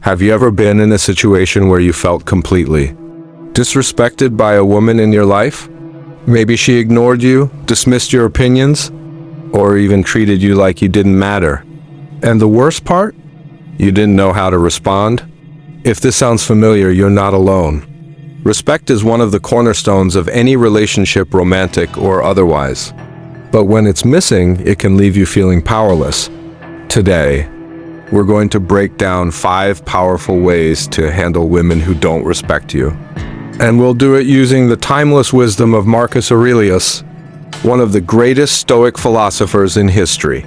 Have you ever been in a situation where you felt completely disrespected by a woman in your life? Maybe she ignored you, dismissed your opinions, or even treated you like you didn't matter. And the worst part? You didn't know how to respond? If this sounds familiar, you're not alone. Respect is one of the cornerstones of any relationship, romantic or otherwise. But when it's missing, it can leave you feeling powerless. Today, we're going to break down 5 powerful ways to handle women who don't respect you. And we'll do it using the timeless wisdom of Marcus Aurelius, one of the greatest Stoic philosophers in history.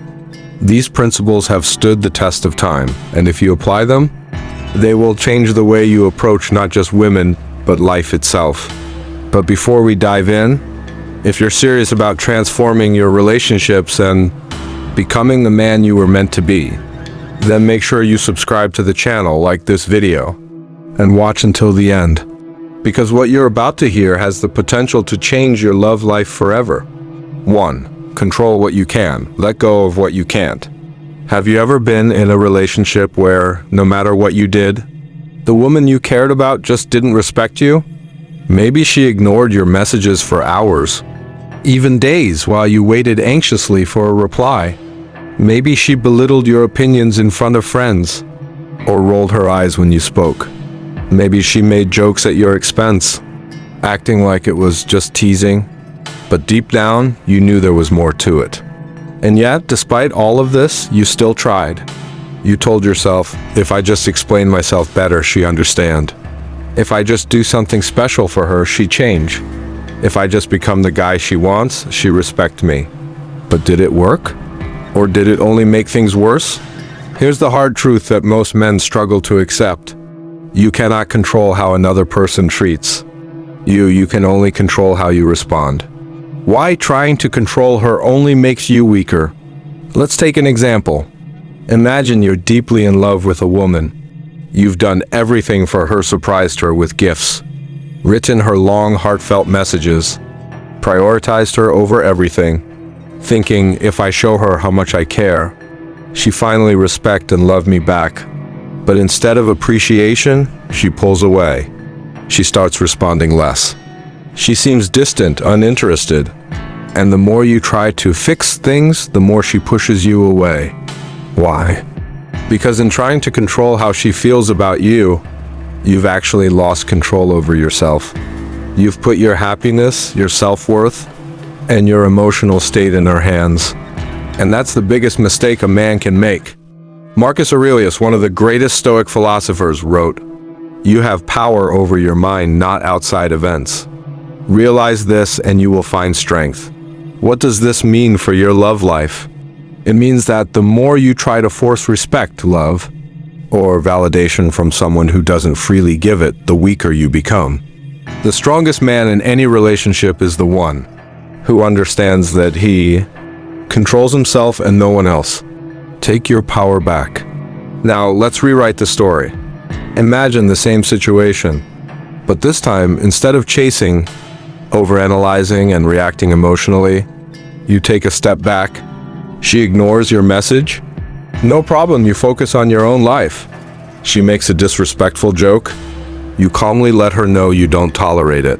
These principles have stood the test of time, and if you apply them, they will change the way you approach not just women, but life itself. But before we dive in, if you're serious about transforming your relationships and becoming the man you were meant to be, then make sure you subscribe to the channel, like this video, and watch until the end. Because what you're about to hear has the potential to change your love life forever. 1. Control what you can. Let go of what you can't. Have you ever been in a relationship where, no matter what you did, the woman you cared about just didn't respect you? Maybe she ignored your messages for hours, even days, while you waited anxiously for a reply. Maybe she belittled your opinions in front of friends, or rolled her eyes when you spoke. Maybe she made jokes at your expense, acting like it was just teasing, but deep down, you knew there was more to it. And yet, despite all of this, you still tried. You told yourself, if I just explain myself better, she understand. If I just do something special for her, she change. If I just become the guy she wants, she respect me. But did it work? Or did it only make things worse? Here's the hard truth that most men struggle to accept. You cannot control how another person treats you. You can only control how you respond. Why trying to control her only makes you weaker? Let's take an example. Imagine you're deeply in love with a woman. You've done everything for her, surprised her with gifts, written her long, heartfelt messages, prioritized her over everything, thinking, if I show her how much I care, she finally respect and love me back. But instead of appreciation, she pulls away. She starts responding less. She seems distant, uninterested. And the more you try to fix things, the more she pushes you away. Why? Because in trying to control how she feels about you, you've actually lost control over yourself. You've put your happiness, your self-worth, and your emotional state in her hands. And that's the biggest mistake a man can make. Marcus Aurelius, one of the greatest Stoic philosophers, wrote, "You have power over your mind, not outside events. Realize this and you will find strength." What does this mean for your love life? It means that the more you try to force respect, love, or validation from someone who doesn't freely give it, the weaker you become. The strongest man in any relationship is the one who understands that he controls himself and no one else. Take your power back. Now, let's rewrite the story. Imagine the same situation, but this time, instead of chasing, overanalyzing, and reacting emotionally, you take a step back. She ignores your message? No problem, you focus on your own life. She makes a disrespectful joke? You calmly let her know you don't tolerate it.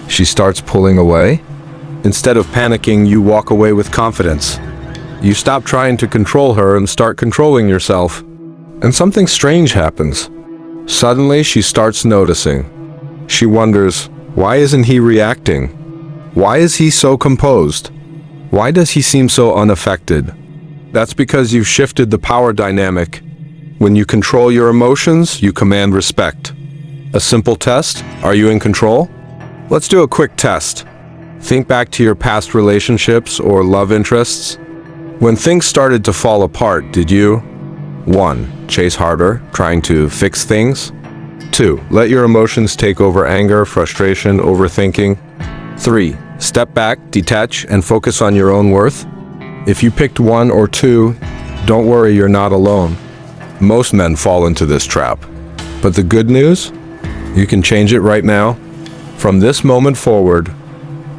She starts pulling away? Instead of panicking, you walk away with confidence. You stop trying to control her and start controlling yourself. And something strange happens. Suddenly, she starts noticing. She wonders, why isn't he reacting? Why is he so composed? Why does he seem so unaffected? That's because you've shifted the power dynamic. When you control your emotions, you command respect. A simple test: are you in control? Let's do a quick test. Think back to your past relationships or love interests. When things started to fall apart, did you 1. Chase harder, trying to fix things? 2. Let your emotions take over: anger, frustration, overthinking? 3. Step back, detach, and focus on your own worth? If you picked 1 or 2, don't worry, you're not alone. Most men fall into this trap. But the good news? You can change it right now. From this moment forward,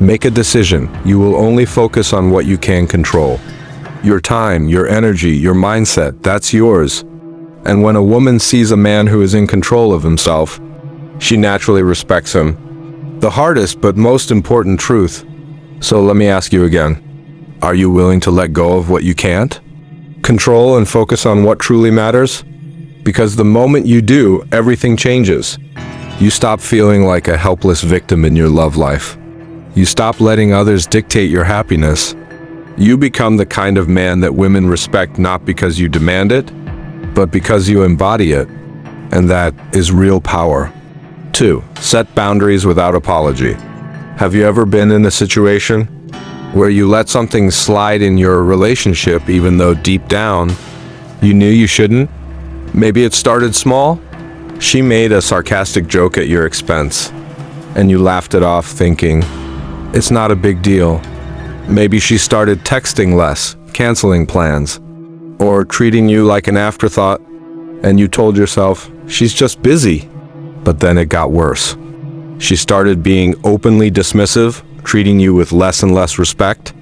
make a decision. You will only focus on what you can control. Your time, your energy, your mindset, that's yours. And when a woman sees a man who is in control of himself, she naturally respects him. The hardest but most important truth. So let me ask you again. Are you willing to let go of what you can't? Control and focus on what truly matters? Because the moment you do, everything changes. You stop feeling like a helpless victim in your love life. You stop letting others dictate your happiness. You become the kind of man that women respect not because you demand it, but because you embody it. And that is real power. 2. Set boundaries without apology. Have you ever been in a situation where you let something slide in your relationship even though deep down you knew you shouldn't? Maybe it started small. She made a sarcastic joke at your expense, and you laughed it off thinking, it's not a big deal. Maybe she started texting less, canceling plans, or treating you like an afterthought, and you told yourself, she's just busy. But then it got worse. She started being openly dismissive, treating you with less and less respect.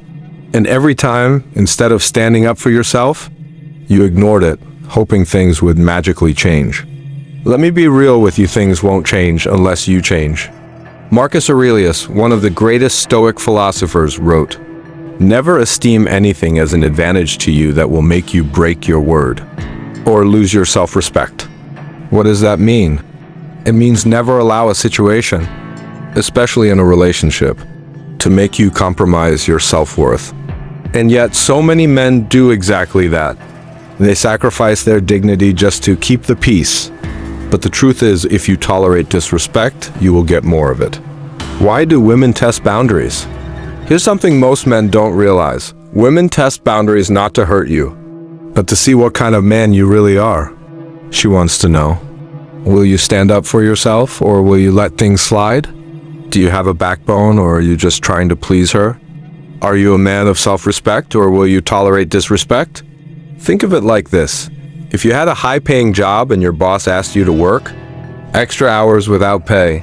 And every time, instead of standing up for yourself, you ignored it, hoping things would magically change. Let me be real with you, things won't change unless you change. Marcus Aurelius, one of the greatest Stoic philosophers, wrote, "Never esteem anything as an advantage to you that will make you break your word or lose your self-respect." What does that mean? It means never allow a situation, especially in a relationship, to make you compromise your self-worth. And yet so many men do exactly that. They sacrifice their dignity just to keep the peace. But the truth is, if you tolerate disrespect, you will get more of it. Why do women test boundaries? Here's something most men don't realize. Women test boundaries not to hurt you, but to see what kind of man you really are. She wants to know, will you stand up for yourself, or will you let things slide? Do you have a backbone, or are you just trying to please her? Are you a man of self-respect, or will you tolerate disrespect? Think of it like this. If you had a high-paying job and your boss asked you to work extra hours without pay,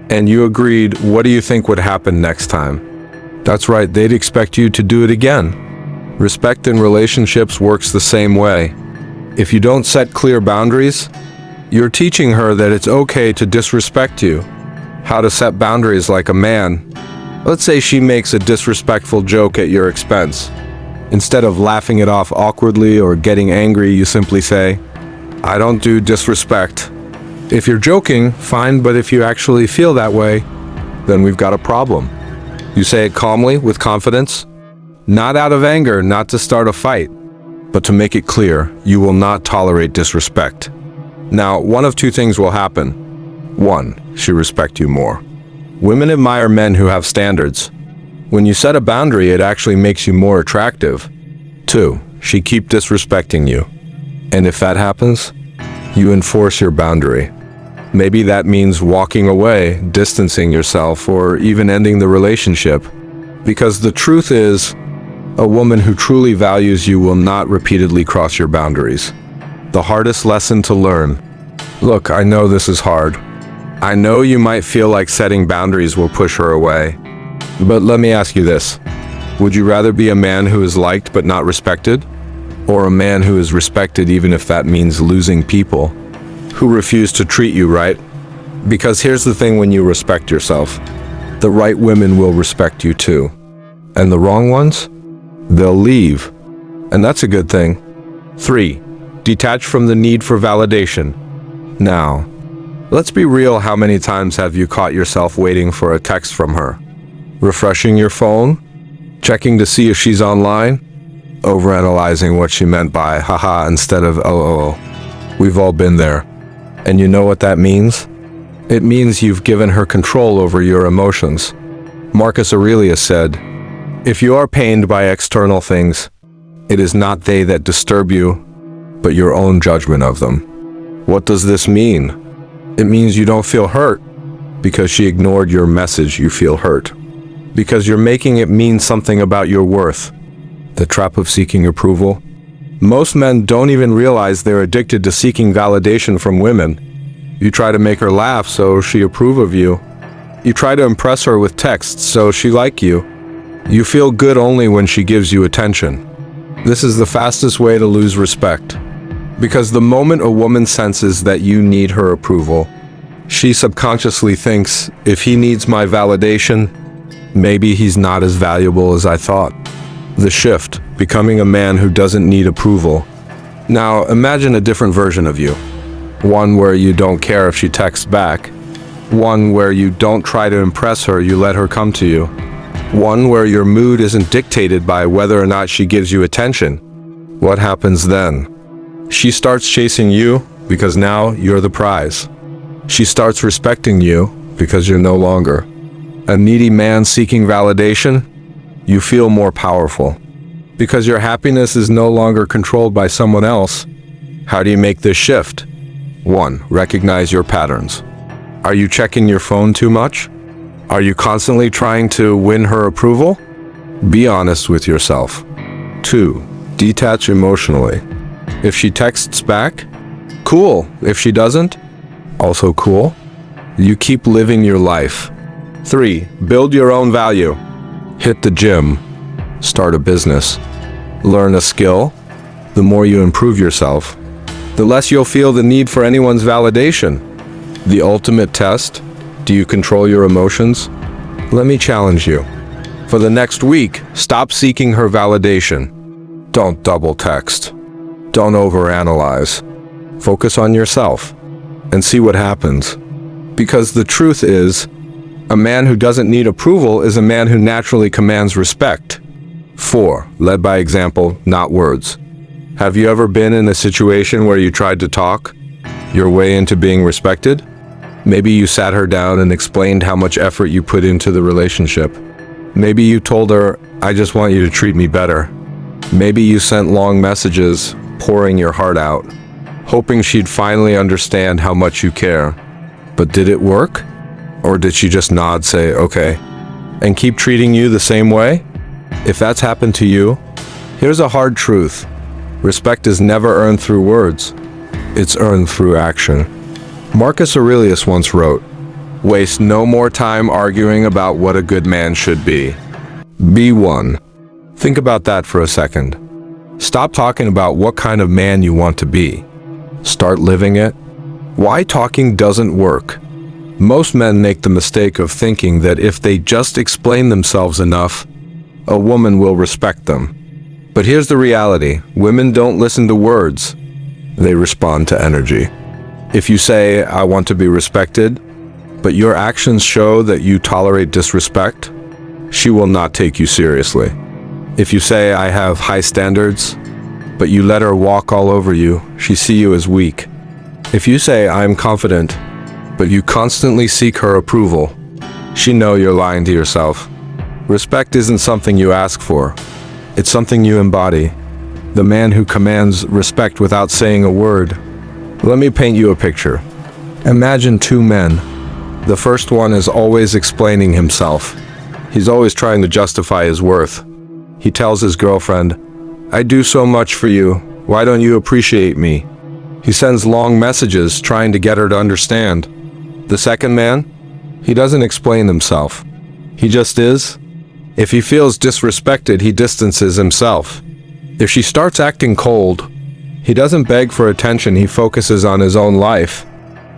and you agreed, what do you think would happen next time? That's right, they'd expect you to do it again. Respect in relationships works the same way. If you don't set clear boundaries, you're teaching her that it's okay to disrespect you. How to set boundaries like a man. Let's say she makes a disrespectful joke at your expense. Instead of laughing it off awkwardly or getting angry, you simply say, I don't do disrespect. If you're joking, fine, but if you actually feel that way, then we've got a problem. You say it calmly, with confidence, not out of anger, not to start a fight, but to make it clear you will not tolerate disrespect. Now, one of two things will happen. 1, she'll respect you more. Women admire men who have standards. When you set a boundary, it actually makes you more attractive. 2, she keep disrespecting you. And if that happens, you enforce your boundary. Maybe that means walking away, distancing yourself, or even ending the relationship. Because the truth is, a woman who truly values you will not repeatedly cross your boundaries. The hardest lesson to learn. Look, I know this is hard. I know you might feel like setting boundaries will push her away. But let me ask you this. Would you rather be a man who is liked but not respected? Or a man who is respected even if that means losing people who refuse to treat you right? Because here's the thing, when you respect yourself, the right women will respect you too. And the wrong ones? They'll leave. And that's a good thing. 3, detach from the need for validation. Now, let's be real, how many times have you caught yourself waiting for a text from her? Refreshing your phone? Checking to see if she's online? Overanalyzing what she meant by haha instead of oh. We've all been there. And you know what that means? It means you've given her control over your emotions. Marcus Aurelius said, if you are pained by external things, it is not they that disturb you, but your own judgment of them. What does this mean? It means you don't feel hurt because she ignored your message. You feel hurt because you're making it mean something about your worth. The trap of seeking approval. Most men don't even realize they're addicted to seeking validation from women. You try to make her laugh so she approve of you. You try to impress her with texts so she like you. You feel good only when she gives you attention. This is the fastest way to lose respect. Because the moment a woman senses that you need her approval, she subconsciously thinks, if he needs my validation, maybe he's not as valuable as I thought. The shift, becoming a man who doesn't need approval. Now, imagine a different version of you. One where you don't care if she texts back. One where you don't try to impress her, you let her come to you. One where your mood isn't dictated by whether or not she gives you attention. What happens then? She starts chasing you because now you're the prize. She starts respecting you because you're no longer a needy man seeking validation. You feel more powerful because your happiness is no longer controlled by someone else. How do you make this shift? 1. Recognize your patterns. Are you checking your phone too much? Are you constantly trying to win her approval? Be honest with yourself. 2. Detach emotionally. If she texts back, cool. If she doesn't, also cool. You keep living your life. 3. Build your own value. Hit the gym. Start a business. Learn a skill. The more you improve yourself, the less you'll feel the need for anyone's validation. The ultimate test: do you control your emotions? Let me challenge you. For the next week, stop seeking her validation. Don't double text. Don't overanalyze. Focus on yourself and see what happens. Because the truth is, a man who doesn't need approval is a man who naturally commands respect. 4. Led by example, not words. Have you ever been in a situation where you tried to talk your way into being respected? Maybe you sat her down and explained how much effort you put into the relationship. Maybe you told her, I just want you to treat me better. Maybe you sent long messages, pouring your heart out, hoping she'd finally understand how much you care. But did it work? Or did she just nod, say, okay, and keep treating you the same way? If that's happened to you, here's a hard truth. Respect is never earned through words. It's earned through action. Marcus Aurelius once wrote, waste no more time arguing about what a good man should be. Be one. Think about that for a second. Stop talking about what kind of man you want to be. Start living it. Why talking doesn't work. Most men make the mistake of thinking that if they just explain themselves enough, a woman will respect them. But here's the reality. Women don't listen to words. They respond to energy. If you say, I want to be respected, but your actions show that you tolerate disrespect, she will not take you seriously. If you say, I have high standards, but you let her walk all over you, she sees you as weak. If you say, I am confident, but you constantly seek her approval, she knows you're lying to yourself. Respect isn't something you ask for. It's something you embody. The man who commands respect without saying a word. Let me paint you a picture. Imagine two men. The first one is always explaining himself. He's always trying to justify his worth. He tells his girlfriend, I do so much for you. Why don't you appreciate me? He sends long messages trying to get her to understand. The second man, he doesn't explain himself. He just is. If he feels disrespected, he distances himself. If she starts acting cold, he doesn't beg for attention, he focuses on his own life.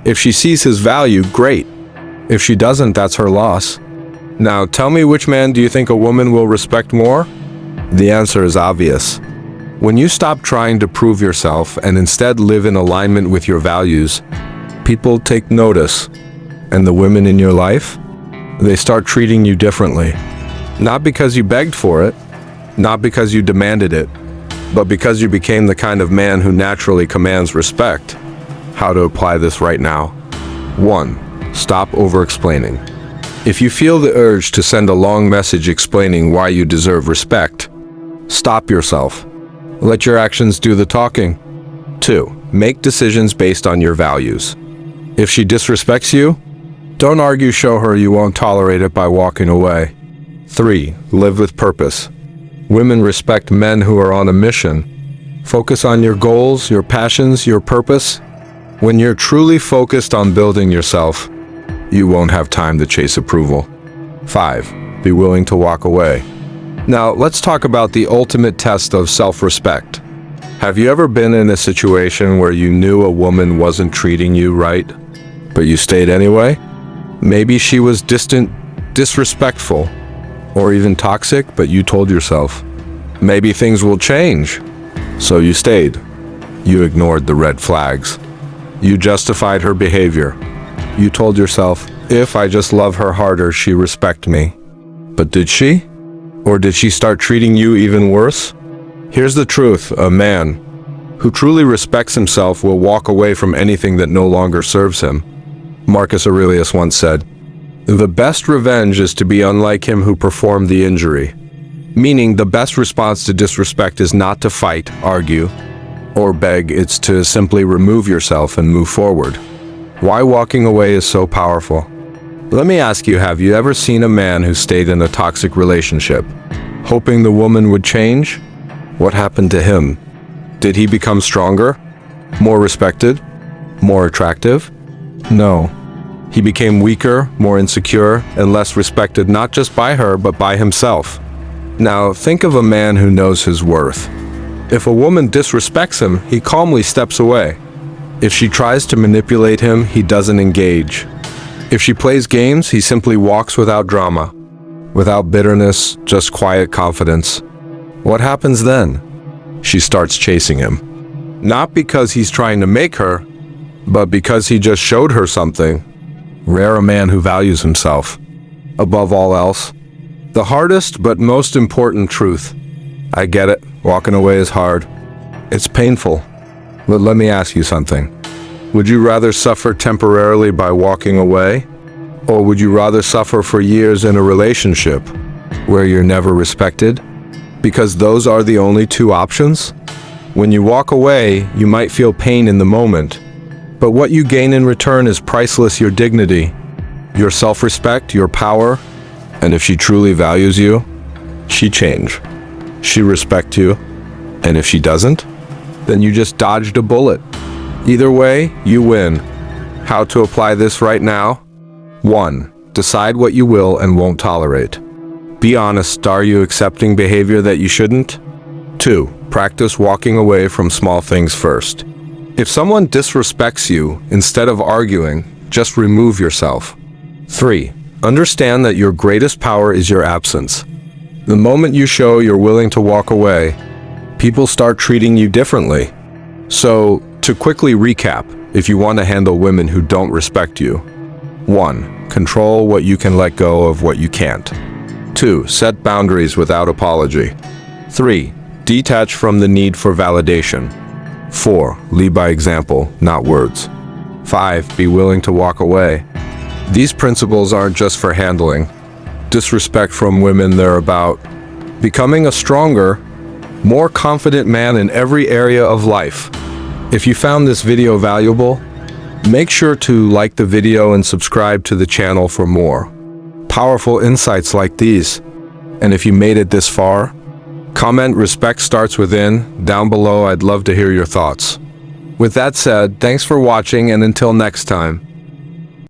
If she sees his value, great. If she doesn't, that's her loss. Now, tell me, which man do you think a woman will respect more? The answer is obvious. When you stop trying to prove yourself and instead live in alignment with your values, people take notice. And the women in your life, they start treating you differently. Not because you begged for it, not because you demanded it, but because you became the kind of man who naturally commands respect. How to apply this right now? 1. Stop over-explaining. If you feel the urge to send a long message explaining why you deserve respect, stop yourself. Let your actions do the talking. 2. Make decisions based on your values. If she disrespects you, don't argue, show her you won't tolerate it by walking away. 3. Live with purpose. Women respect men who are on a mission. Focus on your goals, your passions, your purpose. When you're truly focused on building yourself, you won't have time to chase approval. 5. Be willing to walk away. Now, let's talk about the ultimate test of self-respect. Have you ever been in a situation where you knew a woman wasn't treating you right, but you stayed anyway? Maybe she was distant, disrespectful, or even toxic, but you told yourself, maybe things will change. So you stayed. You ignored the red flags. You justified her behavior. You told yourself, if I just love her harder, she respect me. But did she? Or did she start treating you even worse? Here's the truth, a man who truly respects himself will walk away from anything that no longer serves him. Marcus Aurelius once said, "The best revenge is to be unlike him who performed the injury." Meaning the best response to disrespect is not to fight, argue, or beg, it's to simply remove yourself and move forward. Why walking away is so powerful? Let me ask you, have you ever seen a man who stayed in a toxic relationship, hoping the woman would change? What happened to him? Did he become stronger? More respected? More attractive? No. He became weaker, more insecure, and less respected not just by her, but by himself. Now, think of a man who knows his worth. If a woman disrespects him, he calmly steps away. If she tries to manipulate him, he doesn't engage. If she plays games, he simply walks without drama, without bitterness, just quiet confidence. What happens then? She starts chasing him. Not because he's trying to make her, but because he just showed her something. Rare a man who values himself. Above all else. The hardest but most important truth. I get it, walking away is hard. It's painful. But let me ask you something. Would you rather suffer temporarily by walking away? Or would you rather suffer for years in a relationship where you're never respected? Because those are the only two options. When you walk away, you might feel pain in the moment, but what you gain in return is priceless: your dignity, your self-respect, your power. And if she truly values you, she change. She respect you. And if she doesn't, then you just dodged a bullet. Either way, you win. How to apply this right now? 1. Decide what you will and won't tolerate. Be honest, are you accepting behavior that you shouldn't? 2. Practice walking away from small things first. If someone disrespects you, instead of arguing, just remove yourself. 3. Understand that your greatest power is your absence. The moment you show you're willing to walk away, people start treating you differently. So, to quickly recap, if you want to handle women who don't respect you: 1. Control what you can, let go of what you can't. 2. Set boundaries without apology. 3. Detach from the need for validation. 4. Lead by example, not words. 5. Be willing to walk away. These principles aren't just for handling disrespect from women, they're about becoming a stronger, more confident man in every area of life. If you found this video valuable, make sure to like the video and subscribe to the channel for more powerful insights like these. And if you made it this far, comment "Respect starts within" down below. I'd love to hear your thoughts. With that said, thanks for watching, and until next time.